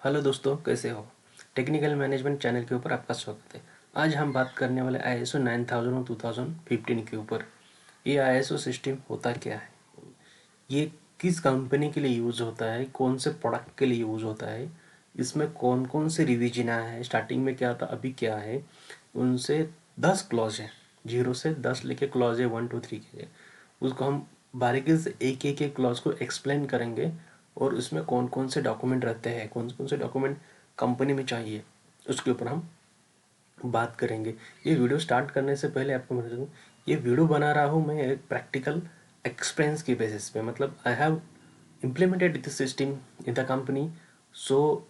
Hello दोस्तों, कैसे हो। टेक्निकल मैनेजमेंट चैनल के ऊपर आपका स्वागत है। आज हम बात करने वाले ISO 9000 और 2015 के ऊपर। ये ISO सिस्टम होता क्या है, ये किस कंपनी के लिए यूज़ होता है, कौन से प्रोडक्ट के लिए यूज़ होता है, इसमें कौन कौन से रिविजन आया है, स्टार्टिंग में क्या था अभी क्या है। उनसे 10 क्लॉज है, 0 से 10 लेके क्लॉज है 1 2 3 के। उसको हम बारीकी से एक एक क्लॉज को एक्सप्लेन करेंगे और उसमें कौन कौन से डॉक्यूमेंट रहते हैं, कौन कौन से डॉक्यूमेंट कंपनी में चाहिए, उसके ऊपर हम बात करेंगे। ये वीडियो स्टार्ट करने से पहले आपको बता दूँ, ये वीडियो बना रहा हूँ मैं एक प्रैक्टिकल एक्सपीरियंस की बेसिस पे। मतलब I have implemented this system in the company. So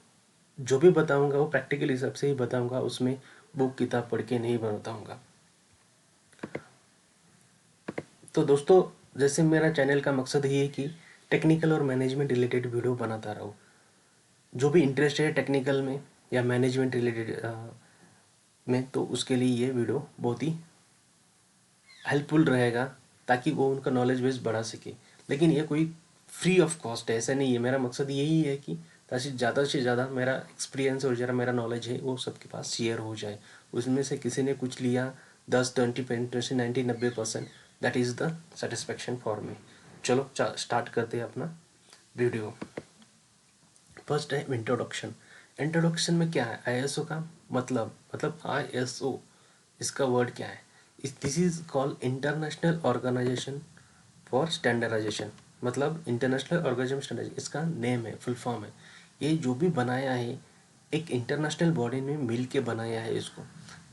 जो भी बताऊँगा वो प्रैक्टिकल हिसाब से ही बताऊँगा, उसमें बुक किताब पढ़ के नहीं बताऊँगा। तो दोस्तों, जैसे मेरा चैनल का मकसद ये है कि टेक्निकल और मैनेजमेंट रिलेटेड वीडियो बनाता रहूँ। जो भी इंटरेस्ट है टेक्निकल में या मैनेजमेंट रिलेटेड में, तो उसके लिए ये वीडियो बहुत ही हेल्पफुल रहेगा, ताकि वो उनका नॉलेज बेस बढ़ा सके। लेकिन ये कोई फ्री ऑफ कॉस्ट है, ऐसा नहीं है। मेरा मकसद यही है कि ताकि ज़्यादा से ज़्यादा मेरा एक्सपीरियंस और जरा मेरा नॉलेज है वो सबके पास शेयर हो जाए। उसमें से किसी ने कुछ लिया 10 20 20 90% that is the satisfaction for me. चलो स्टार्ट करते हैं अपना वीडियो। फर्स्ट है इंट्रोडक्शन। इंट्रोडक्शन में क्या है, ISO का मतलब ISO, इसका वर्ड क्या है। This is called international organization for standardization. मतलब इंटरनेशनल ऑर्गेनाइजेशन स्टैंडर्ड इसका नेम है, फुल फॉर्म है। ये जो भी बनाया है एक इंटरनेशनल बॉडी ने मिल के बनाया है इसको।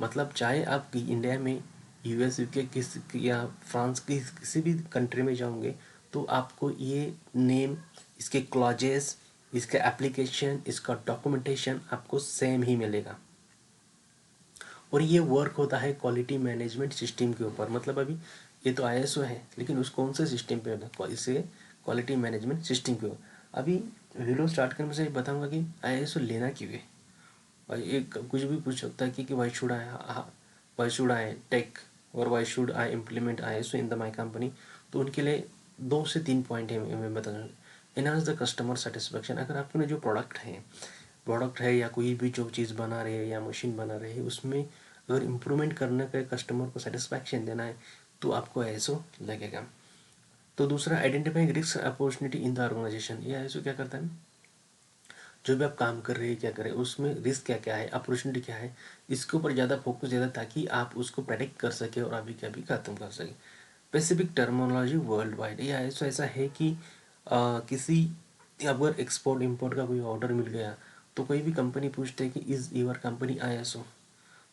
मतलब चाहे आप इंडिया में US UK किस या फ्रांस की किसी भी कंट्री में जाओगे, तो आपको ये नेम, इसके क्लॉजेस, इसका एप्लीकेशन, इसका डॉक्यूमेंटेशन आपको सेम ही मिलेगा। और ये वर्क होता है क्वालिटी मैनेजमेंट सिस्टम के ऊपर। मतलब अभी ये तो ISO है, लेकिन उस कौन से सिस्टम पे होता है, इसे क्वालिटी मैनेजमेंट सिस्टम के ऊपर। अभी वीडियो स्टार्ट करने से बताऊंगा कि ISO लेना क्यों है। भाई एक कुछ भी पूछ सकता है कि वाई शुड आई टेक और Y should I implement ISO in the my company. तो उनके लिए 2 से 3 पॉइंट है, मैं बता दूँ। Enhance the customer satisfaction. अगर आपने जो प्रोडक्ट है या कोई भी जो चीज़ बना रहे हैं या मशीन बना रहे हैं, उसमें अगर इम्प्रूवमेंट करने का कस्टमर को सेटिस्फैक्शन देना है, तो आपको ISO लगेगा। तो दूसरा, identifying risk opportunity in the organization. ये ISO क्या करता है, जो भी आप काम कर रहे हैं क्या करें, उसमें रिस्क क्या क्या है, अपॉर्चुनिटी क्या है, इसके ऊपर ज़्यादा फोकस देता है, ताकि आप उसको प्रेडिक्ट कर सके और अभी क्या भी खत्म कर सके। Specific terminology world wide. ये ऐसा है कि किसी अगर एक्सपोर्ट इंपोर्ट का कोई ऑर्डर मिल गया, तो कोई भी कंपनी पूछते हैं कि इज़ योर कंपनी ISO।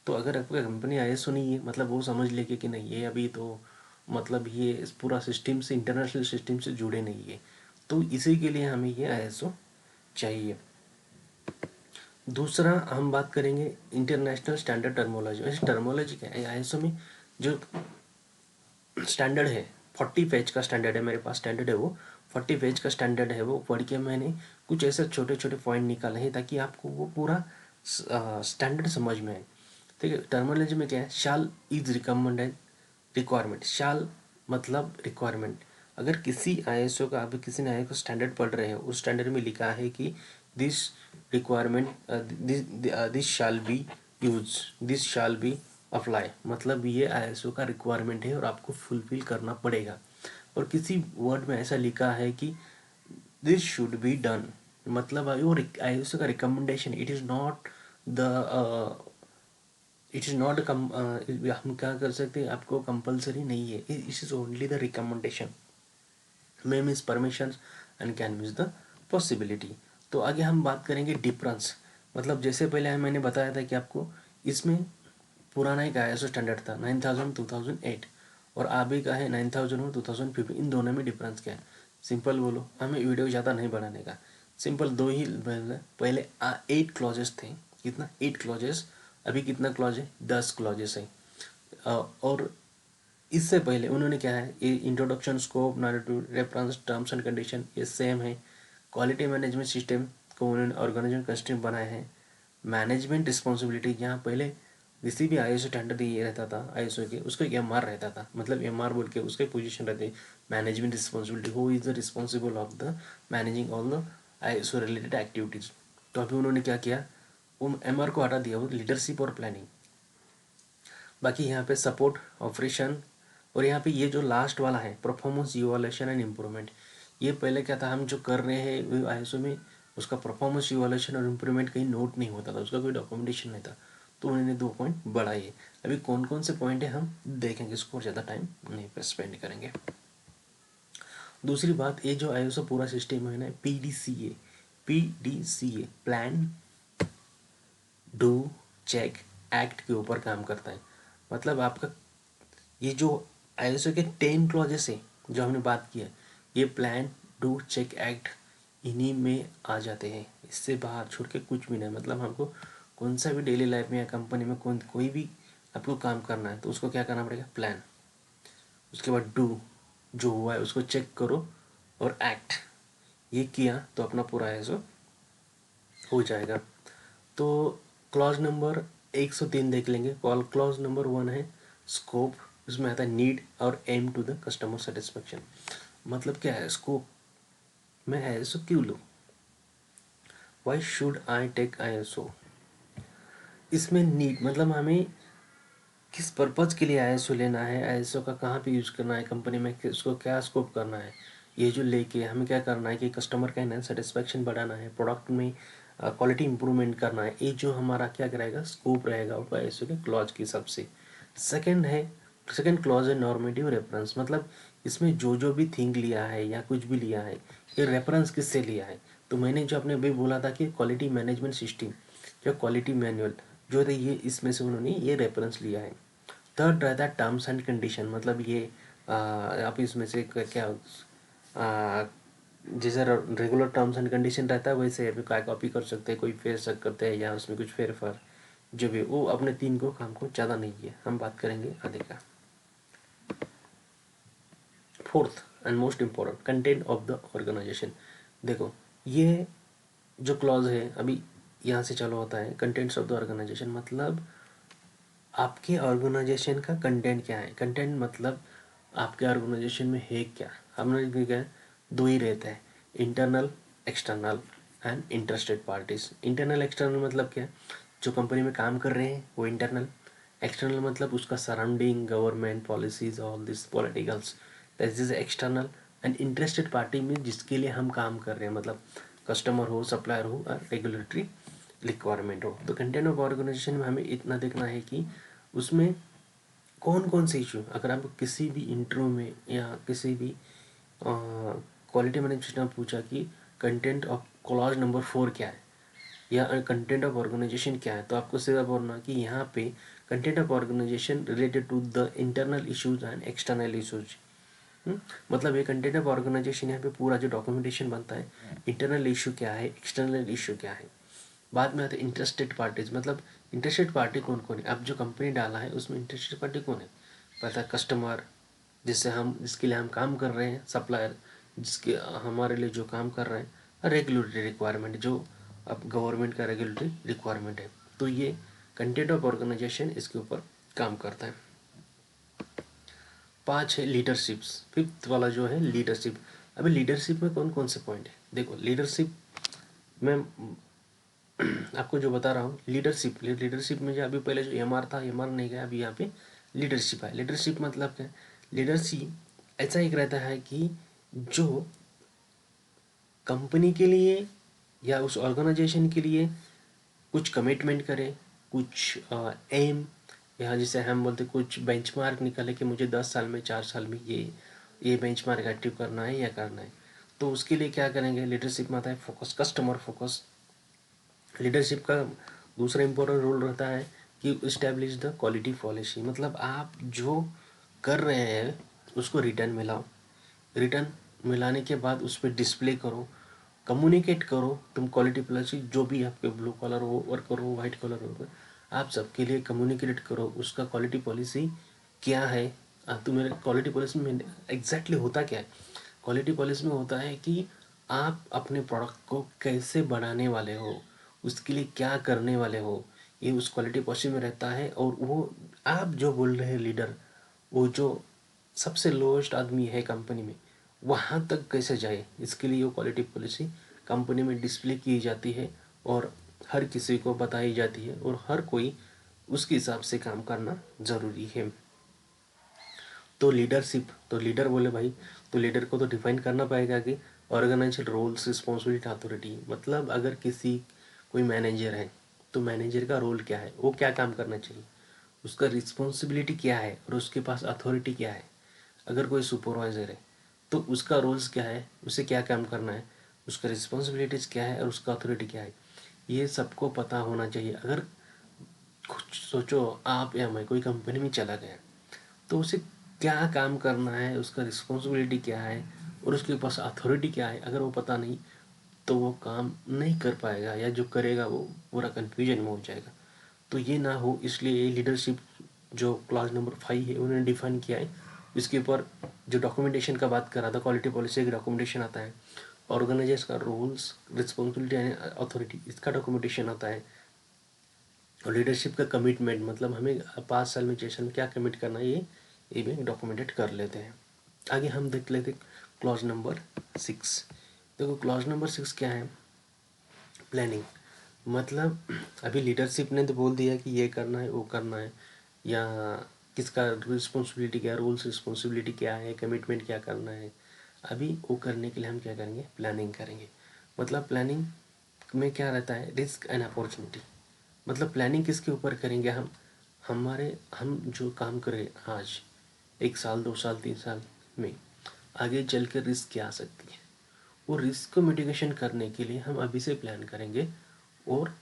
तो अगर आपका कंपनी ISO नहीं है, मतलब वो समझ लेके कि नहीं ये अभी तो मतलब ये इस पूरा सिस्टम से, इंटरनेशनल सिस्टम से जुड़े नहीं है। तो इसी के लिए हमें ये ISO चाहिए। दूसरा हम बात करेंगे इंटरनेशनल स्टैंडर्ड टर्मोलॉजी। वैसे टर्मोलॉजी क्या है, ISO में जो स्टैंडर्ड है, 40 पेज का स्टैंडर्ड है, मेरे पास स्टैंडर्ड है वो 40 पेज का स्टैंडर्ड है। वो पढ़ के मैंने कुछ ऐसे छोटे छोटे पॉइंट निकाले हैं, ताकि आपको वो पूरा स्टैंडर्ड समझ में आए। ठीक है। टर्मोलॉजी में क्या है, शाल इज रिकमेंडेड, रिक्वायरमेंट। शाल मतलब रिक्वायरमेंट। अगर किसी ISO का, अभी किसी ने ISO स्टैंडर्ड पढ़ रहे हैं, उस स्टैंडर्ड में लिखा है कि this requirement, this shall be use, this shall be apply. मतलब ये ISO का रिक्वायरमेंट है और आपको फुलफिल करना पड़ेगा। और किसी वर्ड में ऐसा लिखा है कि दिस शुड बी डन, मतलब वो ISO का recommendation, it is not the, it is not come, हम क्या कर सकते हैं, आपको कंपलसरी नहीं है, it is only the recommendation. May means permission and can means the possibility. तो आगे हम बात करेंगे डिफरेंस। मतलब जैसे पहले मैंने बताया था कि आपको इसमें पुराना एक ISO स्टैंडर्ड था 9000 2008, और अभी का है 9000 और 2015। इन दोनों में डिफरेंस क्या है, सिंपल बोलो, हमें वीडियो ज़्यादा नहीं बनाने का। सिंपल दो ही पहले 8 क्लॉजेस थे। कितना, 8 क्लॉजेस। अभी कितना क्लॉज है, 10 क्लॉजेस है। और इससे पहले उन्होंने क्या है, ये introduction, scope, narrative, reference, terms and condition, ये सेम है। क्वालिटी मैनेजमेंट सिस्टम को उन्होंने ऑर्गेनाइजेशन कस्टम बनाए हैं। मैनेजमेंट रिस्पॉन्सिबिलिटी, यहाँ पहले किसी भी ISO स्टैंडर्ड ये रहता था ISO के, उसका MR रहता था। मतलब MR बोल के उसके पोजीशन रहते, management responsibility, who is the responsible of the managing all the ISO related activities. तो अभी उन्होंने क्या किया, वो MR को हटा दिया, वो लीडरशिप और प्लानिंग। बाकी यहाँ पे सपोर्ट, ऑपरेशन, और यहाँ पे ये जो लास्ट वाला है परफॉर्मेंस इवोल्यूशन एंड इम्प्रूवमेंट, ये पहले क्या था, हम जो कर रहे हैं ISO में उसका परफॉर्मेंस इवोल्यूशन और इम्प्रूवमेंट कहीं नोट नहीं होता था, उसका कोई डॉक्यूमेंटेशन नहीं था। तो उन्होंने 2 पॉइंट बढ़ाए। अभी कौन कौन से पॉइंट है हम देखेंगे, इसको ज़्यादा टाइम नहीं पे स्पेंड करेंगे। दूसरी बात, ये जो ISO पूरा सिस्टम है ना, PDCA plan, do, check, act के ऊपर काम करता है। मतलब आपका ये जो ISO के 10 क्लॉजेस है जो हमने बात किया, ये प्लान, डू, चेक, एक्ट इन्हीं में आ जाते हैं। इससे बाहर छोड़ के कुछ भी नहीं। मतलब हमको कौन सा भी डेली लाइफ में या कंपनी में कोई भी आपको काम करना है तो उसको क्या करना पड़ेगा, प्लान, उसके बाद डू, जो हुआ है उसको चेक करो, और एक्ट, ये किया तो अपना पूरा ISO हो जाएगा। तो क्लॉज नंबर 103 देख लेंगे। कॉल क्लॉज नंबर 1 है स्कोप, उसमें आता है नीड और aim to the customer satisfaction. मतलब क्या है, स्कोप में ISO क्यों लूँ, why should I take ISO। इसमें नीड मतलब हमें किस पर्पज़ के लिए ISO लेना है, ISO का कहाँ पे यूज़ करना है कंपनी में, उसको क्या स्कोप करना है, ये जो लेके हमें क्या करना है कि कस्टमर का ना सेटिस्फेक्शन बढ़ाना है, प्रोडक्ट में क्वालिटी इंप्रूवमेंट करना है, ये जो हमारा क्या रहेगा, स्कोप रहेगा वो ISO के क्लॉज के हिसाब से। सेकंड क्लॉज है नॉर्मेटिव रेफरेंस। मतलब इसमें जो भी थिंग लिया है या कुछ भी लिया है, ये रेफरेंस किससे लिया है। तो मैंने जो अपने अभी बोला था कि क्वालिटी मैनेजमेंट सिस्टम या क्वालिटी मैनुअल जो है, ये इसमें से उन्होंने ये रेफरेंस लिया है। थर्ड रहता है टर्म्स एंड कंडीशन। मतलब ये आप इसमें से क्या जैसे रेगुलर टर्म्स एंड कंडीशन रहता है वैसे अभी क्या कॉपी कर सकते हैं, कोई फेर करते हैं या उसमें कुछ फेरफार, जो भी वो अपने 3 को काम को ज़्यादा नहीं किया, हम बात करेंगे आधे का। Fourth and most important, content of the organization. देखो ये जो क्लॉज है अभी यहाँ से चालू होता है, कंटेंट्स ऑफ द ऑर्गेनाइजेशन मतलब आपके ऑर्गेनाइजेशन का कंटेंट क्या है। कंटेंट मतलब आपके ऑर्गेनाइजेशन में है क्या। हमने क्या 2 ही रहते हैं, internal, external and interested parties. Internal external मतलब क्या, जो कंपनी में काम कर रहे हैं वो इंटरनल। एक्सटर्नल मतलब उसका surrounding, government policies, all this politicals, this is external. And interested party में जिसके लिए हम काम कर रहे हैं, मतलब कस्टमर हो, सप्लायर हो, और रेगुलेटरी रिक्वायरमेंट हो। तो कंटेंट ऑफ ऑर्गेनाइजेशन में हमें इतना देखना है कि उसमें कौन कौन से इशू, अगर आपको किसी भी इंटरव्यू में या किसी भी क्वालिटी मैनेजमेंट में पूछा कि कंटेंट ऑफ क्लॉज नंबर 4 क्या है या कंटेंट ऑफ ऑर्गेनाइजेशन क्या है, तो आपको सीधा बोलना कि यहाँ पे content of organization related to the internal issues and external issues. मतलब ये कंटेंट ऑफ ऑर्गेनाइजेशन यहाँ पे पूरा जो डॉक्यूमेंटेशन बनता है, इंटरनल इशू क्या है, एक्सटर्नल इशू क्या है। बाद में आते हैं इंटरेस्टेड पार्टीज। मतलब इंटरेस्टेड पार्टी कौन कौन है, अब जो कंपनी डाला है उसमें इंटरेस्टेड पार्टी कौन है, पता है कस्टमर, जिसके लिए हम काम कर रहे हैं, सप्लायर जिसके हमारे लिए जो काम कर रहे हैं, रेगुलेटरी रिक्वायरमेंट जो अब गवर्नमेंट का रेगुलेटरी रिक्वायरमेंट है। तो ये कंटेंट ऑफ ऑर्गेनाइजेशन इसके ऊपर काम करता है। 5 है लीडरशिप्स। फिफ्थ वाला जो है लीडरशिप। अभी लीडरशिप में कौन कौन से पॉइंट है, देखो लीडरशिप में आपको जो बता रहा हूँ, लीडरशिप में जो अभी पहले जो MR था, MR नहीं गया, अभी यहाँ पे लीडरशिप है। लीडरशिप मतलब क्या, लीडरशिप ऐसा एक रहता है कि जो कंपनी के लिए या उस ऑर्गेनाइजेशन के लिए कुछ कमिटमेंट करे, कुछ एम, या जिसे हम बोलते कुछ बेंचमार्क निकाले कि मुझे 10 साल में, 4 साल में ये बेंचमार्क अचीव करना है या करना है। तो उसके लिए क्या करेंगे, लीडरशिप में आता है फोकस, कस्टमर फोकस। लीडरशिप का दूसरा इम्पोर्टेंट रोल रहता है कि इस्टेब्लिश द क्वालिटी पॉलिसी। मतलब आप जो कर रहे हैं उसको रिटर्न मिलाओ, रिटर्न मिलाने के बाद उस पर डिस्प्ले करो, कम्युनिकेट करो। तुम क्वालिटी पॉलिसी जो भी आपके ब्लू कलर हो, वर्कर हो, वाइट कलर हो, आप सबके लिए कम्युनिकेट करो उसका क्वालिटी पॉलिसी क्या है। तो मेरे क्वालिटी पॉलिसी में एग्जैक्टली होता क्या है, क्वालिटी पॉलिसी में होता है कि आप अपने प्रोडक्ट को कैसे बढ़ाने वाले हो, उसके लिए क्या करने वाले हो, ये उस क्वालिटी पॉलिसी में रहता है। और वो आप जो बोल रहे हैं लीडर, वो जो सबसे लोएस्ट आदमी है कंपनी में, वहाँ तक कैसे जाए, इसके लिए वो क्वालिटी पॉलिसी कंपनी में डिस्प्ले की जाती है। और हर किसी को बताई जाती है और हर कोई उसके हिसाब से काम करना ज़रूरी है। तो लीडरशिप, तो लीडर बोले भाई, तो लीडर को तो डिफाइन करना पड़ेगा कि ऑर्गेनाइजेशन रोल्स रिस्पॉन्सिबिलिटी अथॉरिटी, मतलब अगर किसी कोई मैनेजर है तो मैनेजर का रोल क्या है, वो क्या काम करना चाहिए, उसका रिस्पॉन्सिबिलिटी क्या है और उसके पास अथॉरिटी क्या है। अगर कोई सुपरवाइज़र है तो उसका रोल्स क्या है, उसे क्या काम करना है, उसका रिस्पॉन्सिबिलिटीज़ क्या है और उसका अथॉरिटी क्या है, ये सबको पता होना चाहिए। अगर कुछ सोचो आप या मैं कोई कंपनी में चला गया तो उसे क्या काम करना है, उसका रिस्पॉन्सिबिलिटी क्या है और उसके पास अथॉरिटी क्या है, अगर वो पता नहीं तो वो काम नहीं कर पाएगा, या जो करेगा वो पूरा कन्फ्यूजन में हो जाएगा। तो ये ना हो, इसलिए ये लीडरशिप जो क्लास नंबर 5 है उन्होंने डिफाइन किया है। इसके ऊपर जो डॉक्यूमेंटेशन का बात कर रहा था, क्वालिटी पॉलिसी का डॉक्यूमेंटेशन आता है, ऑर्गेनाइजर्स का रूल्स रिस्पॉन्सिबिलिटी एंड अथॉरिटी इसका डॉक्यूमेंटेशन आता है, और लीडरशिप का कमिटमेंट, मतलब हमें 5 साल में 6 साल में क्या कमिट करना है, ये भी डॉक्यूमेंटेड कर लेते हैं। आगे हम देख लेते क्लॉज नंबर 6। देखो क्लॉज नंबर 6 क्या है, प्लानिंग। मतलब अभी लीडरशिप ने तो बोल दिया कि ये करना है वो करना है, या किसका रिस्पॉन्सिबिलिटी क्या है, रूल्स रिस्पॉन्सिबिलिटी क्या है, कमिटमेंट क्या करना है। अभी वो करने के लिए हम क्या करेंगे, प्लानिंग करेंगे। मतलब प्लानिंग में क्या रहता है, रिस्क एंड अपॉर्चुनिटी। मतलब प्लानिंग किसके ऊपर करेंगे हम जो काम करें आज 1 साल 2 साल 3 साल में, आगे चल कर रिस्क क्या आ सकती है, वो रिस्क को मिटिगेशन करने के लिए हम अभी से प्लान करेंगे और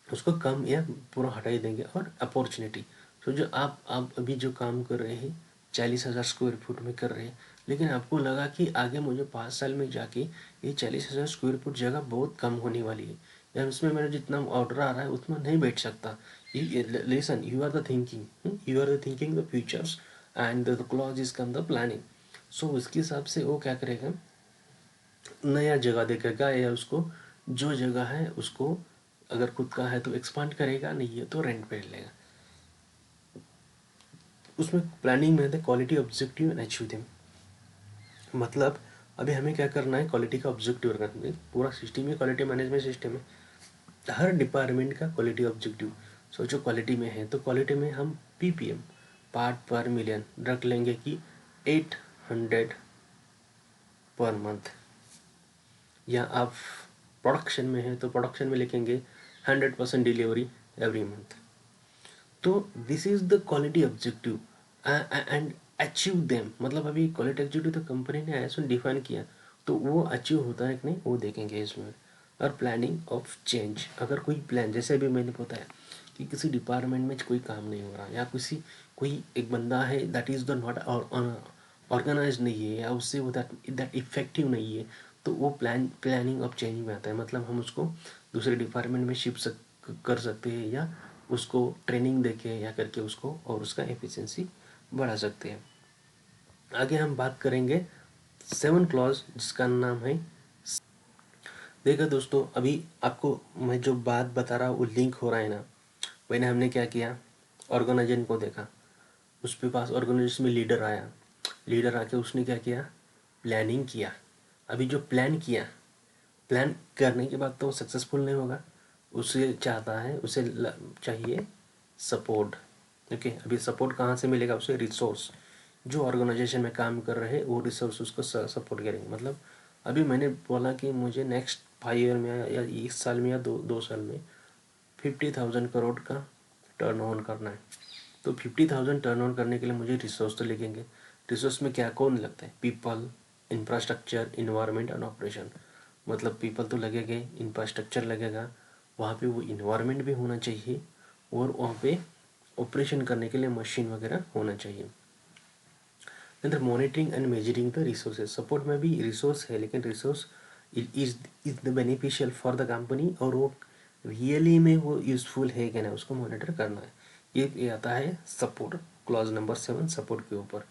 उसको कम या पूरा हटा ही देंगे। और अपॉर्चुनिटी, तो जो आप अभी जो काम कर रहे हैं 40,000 स्क्वायर फुट में कर रहे हैं, लेकिन आपको लगा कि आगे मुझे 5 साल में जाके ये 40,000 स्क्वायर फुट जगह बहुत कम होने वाली है, या उसमें मेरा जितना ऑर्डर आ रहा है उतना नहीं बैठ सकता। Listen, you are the thinking, you are the thinking the futures and the clause is come the planning. So उसके हिसाब से वो क्या करेगा, नया जगह देखेगा, या उसको जो जगह है उसको अगर खुद का है तो एक्सपांड करेगा, नहीं है तो रेंट पे लेगा। उसमें प्लानिंग में है quality objective and achieve them. मतलब अभी हमें क्या करना है, क्वालिटी का ऑब्जेक्टिव रखना है। पूरा सिस्टम है, क्वालिटी मैनेजमेंट सिस्टम है, हर डिपार्टमेंट का क्वालिटी ऑब्जेक्टिव। सोचो क्वालिटी में है तो क्वालिटी में हम पीपीएम, पार्ट पर मिलियन रख लेंगे कि 800 पर मंथ, या आप प्रोडक्शन में है तो प्रोडक्शन में लिखेंगे 100% डिलीवरी एवरी मंथ। तो this is the quality objective and achieve them. मतलब अभी क्वालिटी ऑब्जेक्टिव तो कंपनी ने ऐसा डिफाइन किया, तो वो अचीव होता है कि नहीं वो देखेंगे इसमें। और प्लानिंग ऑफ चेंज, अगर कोई प्लान, जैसे अभी मैंने बताया कि किसी डिपार्टमेंट में कोई काम नहीं हो रहा, या कोई एक बंदा है that is the not organize नहीं है, या उससे वो दैट इफेक्टिव नहीं है, तो वो प्लानिंग ऑफ चेंज में आता है। मतलब हम उसको दूसरे डिपार्टमेंट में शिफ्ट कर सकते हैं, या उसको ट्रेनिंग देके या करके उसको और उसका एफिशिएंसी बढ़ा सकते हैं। आगे हम बात करेंगे 7 क्लॉज जिसका नाम है, देखो दोस्तों अभी आपको मैं जो बात बता रहा हूँ वो लिंक हो रहा है ना। मैंने हमने क्या किया, ऑर्गेनाइजेशन को देखा, उसके पास ऑर्गेनाइजेशन में लीडर आया, लीडर आके उसने क्या किया, प्लानिंग किया। अभी जो प्लान किया, प्लान करने के बाद तो वो सक्सेसफुल नहीं होगा, उसे चाहता है उसे चाहिए सपोर्ट। ओके, अभी सपोर्ट कहाँ से मिलेगा उसे, रिसोर्स। जो ऑर्गेनाइजेशन में काम कर रहे हैं वो रिसोर्स उसको सपोर्ट करेंगे। मतलब अभी मैंने बोला कि मुझे नेक्स्ट 5 ईयर में या इस साल में या दो साल में 50,000 करोड़ का टर्न ऑन करना है। तो 50,000 टर्न ऑन करने के लिए मुझे रिसोर्स तो लगेंगे। रिसोर्स में क्या कौन लगता है, people, infrastructure, environment and operation. मतलब पीपल तो लगेंगे, इंफ्रास्ट्रक्चर लगेगा, वहाँ पे वो इन्वायरमेंट भी होना चाहिए, और वहाँ पे ऑपरेशन करने के लिए मशीन वगैरह होना चाहिए। अंदर monitoring and measuring the resources, support में भी रिसोर्स है, लेकिन resource is the beneficial for the company, और वो रियली में वो यूजफुल है कि ना, उसको मॉनिटर करना है। ये आता है सपोर्ट, क्लॉज नंबर 7 सपोर्ट के ऊपर।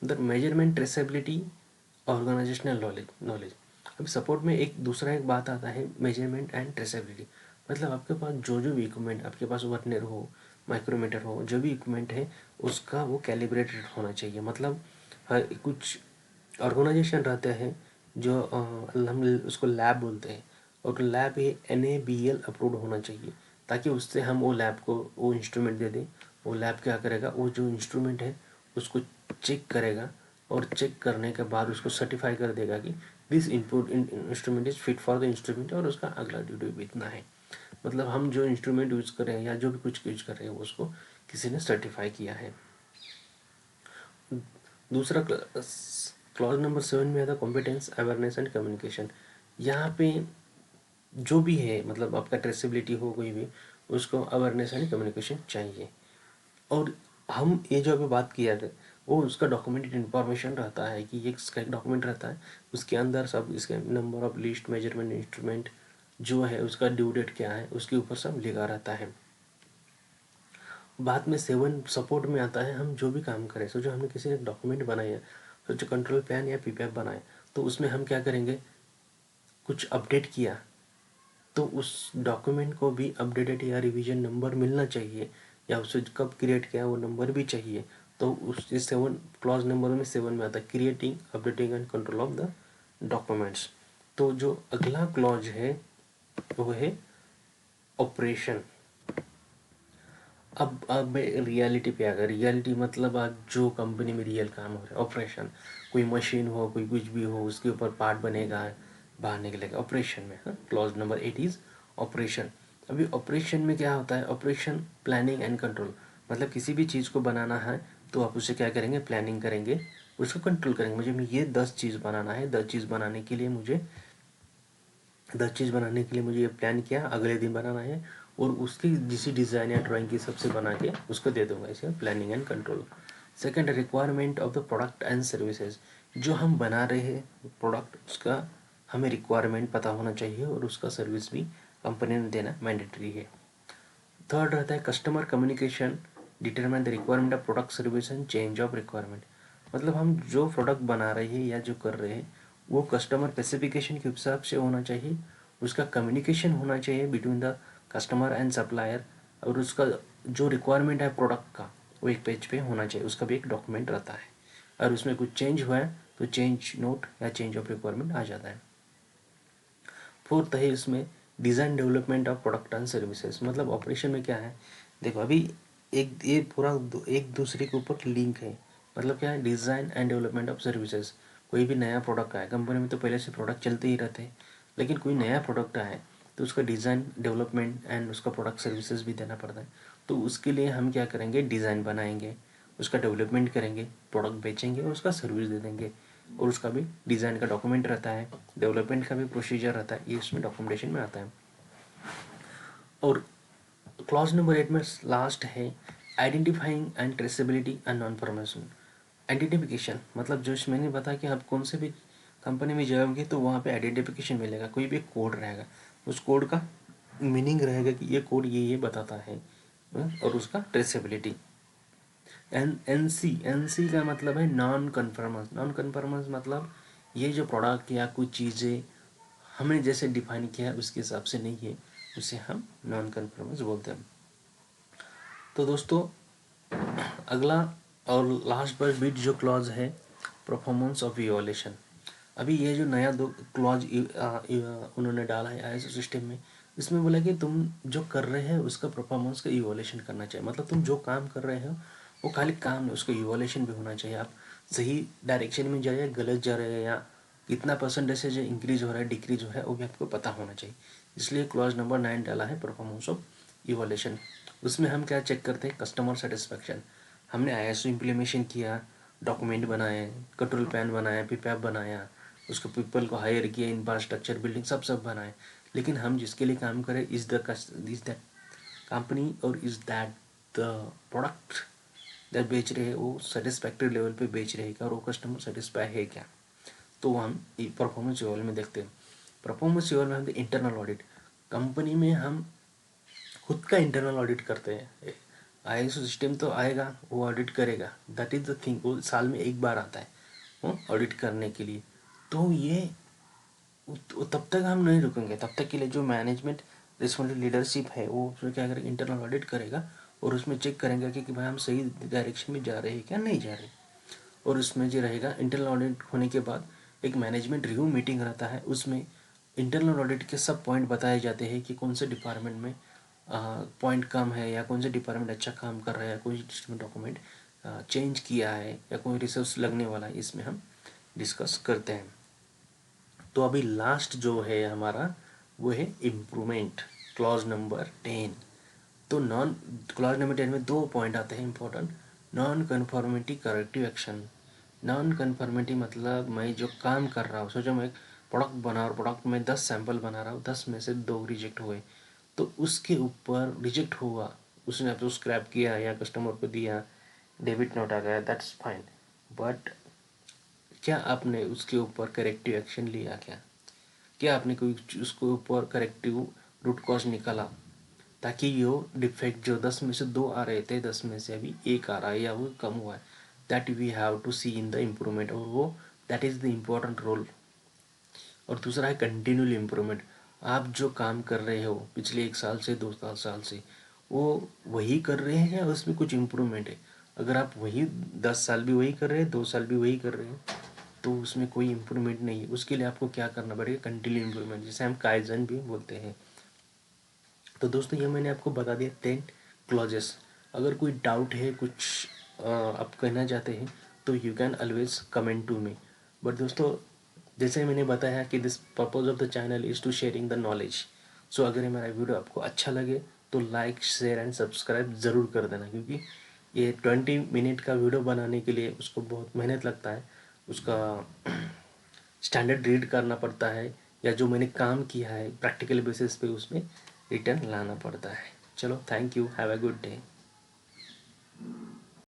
The measurement, traceability, organizational knowledge. अब सपोर्ट में एक दूसरा एक बात आता है, मेजरमेंट एंड ट्रेसेबिलिटी। मतलब आपके पास जो जो भी इक्विपमेंट, आपके पास वर्नर हो, माइक्रोमीटर हो, जो भी इक्विपमेंट है उसका वो कैलिब्रेटेड होना चाहिए। मतलब हर कुछ ऑर्गेनाइजेशन रहते हैं जो हम उसको लैब बोलते हैं, और लैब ये NABL अप्रूव्ड होना चाहिए, ताकि उससे हम वो लैब को वो इंस्ट्रूमेंट दे दें। वो लैब क्या करेगा, वो जो इंस्ट्रूमेंट है उसको चेक करेगा, और चेक करने के बाद उसको सर्टिफाई कर देगा कि this input instrument is fit for the instrument, और उसका अगला ड्यूटी भी इतना है। मतलब हम जो इंस्ट्रूमेंट यूज़ कर रहे हैं या जो भी कुछ यूज कर रहे हैं उसको किसी ने सर्टिफाई किया है। दूसरा क्लॉज नंबर 7 में आता है कॉम्पिटेंस, अवेयरनेस एंड कम्युनिकेशन। यहाँ पे जो भी है, मतलब आपका ट्रेसेबिलिटी हो कोई भी, उसको अवेयरनेस एंड कम्युनिकेशन चाहिए। और हम ये जो अभी बात किया है वो उसका डॉक्यूमेंटेड इन्फॉर्मेशन रहता है कि ये इसका एक डॉक्यूमेंट रहता है, उसके अंदर सब इसके number of list, measurement, instrument जो है, उसका ड्यू डेट क्या है, उसके ऊपर सब लिखा रहता है। बाद में 7 सपोर्ट में आता है, हम जो भी काम करें, सो जो हमने किसी ने डॉक्यूमेंट बनाया, तो जो कंट्रोल प्लान या PPF बनाए, तो उसमें हम क्या करेंगे, कुछ अपडेट किया तो उस डॉक्यूमेंट को भी अपडेटेड या रिवीजन नंबर मिलना चाहिए, या उसे कब क्रिएट किया वो नंबर भी चाहिए। तो उस 7 क्लॉज नंबर में 7 में आता है creating, updating and control of the documents. तो जो अगला क्लॉज है वो है ऑपरेशन। अब रियलिटी पे आ गया। रियलिटी मतलब आज जो कंपनी में रियल काम हो रहा है, ऑपरेशन। कोई मशीन हो, कोई कुछ भी हो, उसके ऊपर पार्ट बनेगा, बाहर निकलेगा, ऑपरेशन में। हाँ, क्लॉज नंबर 8 इज ऑपरेशन। अभी ऑपरेशन में क्या होता है, ऑपरेशन प्लानिंग एंड कंट्रोल। मतलब किसी भी चीज़ को बनाना है तो आप उसे क्या करेंगे, प्लानिंग करेंगे, उसको कंट्रोल करेंगे। मुझे ये 10 चीज़ बनाना है, 10 चीज़ बनाने के लिए मुझे 10 चीज़ बनाने के लिए ये प्लान किया, अगले दिन बनाना है, और उसकी जिसी डिज़ाइन या ड्राइंग की सबसे बना के उसको दे दूंगा। इसे planning and control. Second, requirement of the product and services. जो हम बना रहे हैं प्रोडक्ट, उसका हमें रिक्वायरमेंट पता होना चाहिए, और उसका सर्विस भी कंपनी ने देना मैंडेटरी है। थर्ड रहता है customer communication, determine the requirement of product service and change of requirement. मतलब हम जो प्रोडक्ट बना रहे हैं या जो कर रहे हैं वो कस्टमर स्पेसिफिकेशन के हिसाब से होना चाहिए, उसका कम्युनिकेशन होना चाहिए between the customer and supplier, और उसका जो रिक्वायरमेंट है प्रोडक्ट का वो एक पेज पे होना चाहिए, उसका भी एक डॉक्यूमेंट रहता है। और उसमें कुछ चेंज हुआ है तो चेंज नोट या चेंज ऑफ रिक्वायरमेंट आ जाता है। फोर्थ है इसमें design development of product and services. मतलब ऑपरेशन में क्या है, देखो अभी एक ये पूरा एक दूसरे के ऊपर लिंक है। मतलब क्या है, design and development of services. कोई भी नया प्रोडक्ट आए, कंपनी में तो पहले से प्रोडक्ट चलते ही रहते हैं, लेकिन कोई नया प्रोडक्ट आए तो उसका डिज़ाइन डेवलपमेंट एंड उसका प्रोडक्ट सर्विसेज भी देना पड़ता है। तो उसके लिए हम क्या करेंगे, डिज़ाइन बनाएंगे, उसका डेवलपमेंट करेंगे, प्रोडक्ट बेचेंगे और उसका सर्विस दे देंगे। और उसका भी डिज़ाइन का डॉक्यूमेंट रहता है, डेवलपमेंट का भी प्रोसीजर रहता है, ये इसमें डॉक्यूमेंटेशन में आता है। और क्लॉज नंबर 8 में लास्ट है identifying and traceability and non permission. Identification मतलब जो मैंने बताया कि आप कौन से भी कंपनी में जाओगे तो वहाँ पे आइडेंटिफिकेशन मिलेगा, कोई भी कोड रहेगा, उस कोड का मीनिंग रहेगा कि ये कोड ये बताता है, और उसका ट्रेसेबिलिटी। एन सी का मतलब है नॉन कन्फर्मेंस। नॉन कन्फर्मेंस मतलब ये जो प्रोडक्ट या कुछ चीज़ें हमने जैसे डिफाइन किया है उसके हिसाब से नहीं है, उसे हम नॉन कन्फर्मेंस बोलते हैं। तो दोस्तों अगला और लास्ट पर बीट जो क्लॉज है, परफॉर्मेंस ऑफ इवोल्यूशन। अभी ये जो नया दो क्लॉज उन्होंने डाला है ISO सिस्टम में, इसमें बोला कि तुम जो कर रहे हैं उसका परफॉर्मेंस का इवोल्यूशन करना चाहिए। मतलब तुम जो काम कर रहे हो वो खाली काम नहीं, उसका इवोल्यूशन भी होना चाहिए। आप सही डायरेक्शन में जा रहे हैं, गलत जा रहे हैं, या कितना परसेंटेज से जो इंक्रीज हो रहा है, डिक्रीज हो रहा है, वो भी आपको पता होना चाहिए। इसलिए क्लॉज नंबर 9 डाला है, परफॉर्मेंस ऑफ इवोल्यूशन। उसमें हम क्या चेक करते हैं, कस्टमर सेटिस्फैक्शन। हमने ISO इम्प्लीमेशन किया, डॉक्यूमेंट बनाए, कंट्रोल प्लान बनाया, PPAP बनाया, उसको पीपल को हायर किया, इंफ्रास्ट्रक्चर बिल्डिंग सब बनाए, लेकिन हम जिसके लिए काम करें इज दैट कंपनी और इज दैट द प्रोडक्ट जब बेच रहे हैं वो सेटिस्फैक्ट्री लेवल पे बेच रहे क्या, और वो कस्टमर सेटिस्फाई है क्या। तो हम परफॉर्मेंस लेवल में देखते हैं। परफॉर्मेंस लेवल में हम इंटरनल ऑडिट, कंपनी में हम खुद का इंटरनल ऑडिट करते हैं। ISO सिस्टम तो आएगा, वो ऑडिट करेगा, दैट इज द थिंग, वो साल में एक बार आता है ऑडिट करने के लिए। तो ये तब तक हम नहीं रुकेंगे, तब तक के लिए जो मैनेजमेंट रिस्पॉन्सिबल लीडरशिप है वो उसमें क्या करेगा, इंटरनल ऑडिट करेगा, और उसमें चेक करेंगे कि भाई हम सही डायरेक्शन में जा रहे हैं क्या, नहीं जा रहे। और उसमें जो रहेगा इंटरनल ऑडिट होने के बाद एक मैनेजमेंट रिव्यू मीटिंग रहता है, उसमें इंटरनल ऑडिट के सब पॉइंट बताए जाते हैं कि कौन से डिपार्टमेंट में पॉइंट कम है, या कौन से डिपार्टमेंट अच्छा काम कर रहा है, या कोई डॉक्यूमेंट चेंज किया है, या कोई रिसोर्स लगने वाला है, इसमें हम डिस्कस करते हैं। तो अभी लास्ट जो है हमारा वो है इम्प्रूवमेंट, क्लॉज नंबर 10। तो नॉन क्लॉज नंबर 10 में दो पॉइंट आते हैं important. Non conformity corrective action. Non conformity मतलब मैं जो काम कर रहा हूँ, सोचो मैं एक प्रोडक्ट बना और प्रोडक्ट में 10 सैंपल बना रहा हूँ, 10 में से 2 रिजेक्ट हुए, तो उसके ऊपर रिजेक्ट हुआ, उसने तो स्क्रैप किया या कस्टमर को दिया, डेबिट नोट आ गया, दैट्स फाइन। बट क्या आपने उसके ऊपर करेक्टिव एक्शन लिया? क्या आपने कोई उसके ऊपर करेक्टिव रूट कॉज निकाला, ताकि यो डिफेक्ट जो 10 में से 2 आ रहे थे, 10 में से अभी 1 आ रहा है या वो कम हुआ है, that we have to see in the improvement, और वो that is the important role. और दूसरा है कंटिन्यूल इम्प्रूवमेंट। आप जो काम कर रहे हो पिछले 1 साल से, 2 साल से, वो वही कर रहे हैं या उसमें कुछ इम्प्रूवमेंट है? अगर आप वही 10 साल भी वही कर रहे हैं, 2 साल भी वही कर रहे हैं, तो उसमें कोई इम्प्रूवमेंट नहीं है। उसके लिए आपको क्या करना पड़ेगा? कंटिन्यू इम्प्रूवमेंट, जिसे हम काइजन भी बोलते हैं। तो दोस्तों ये मैंने आपको बता दिया 10 क्लॉजेस। अगर कोई डाउट है, कुछ आप कहना चाहते हैं, तो you can always comment to me. But दोस्तों जैसे मैंने बताया कि this purpose of the channel is to sharing the knowledge. So अगर ये मेरा वीडियो आपको अच्छा लगे तो लाइक, शेयर एंड सब्सक्राइब ज़रूर कर देना, क्योंकि ये 20 मिनट का वीडियो बनाने के लिए उसको बहुत मेहनत लगता है। उसका स्टैंडर्ड रीड करना पड़ता है, या जो मैंने काम किया है प्रैक्टिकल बेसिस पे उसमें रिटर्न लाना पड़ता है। चलो, thank you, have a good day.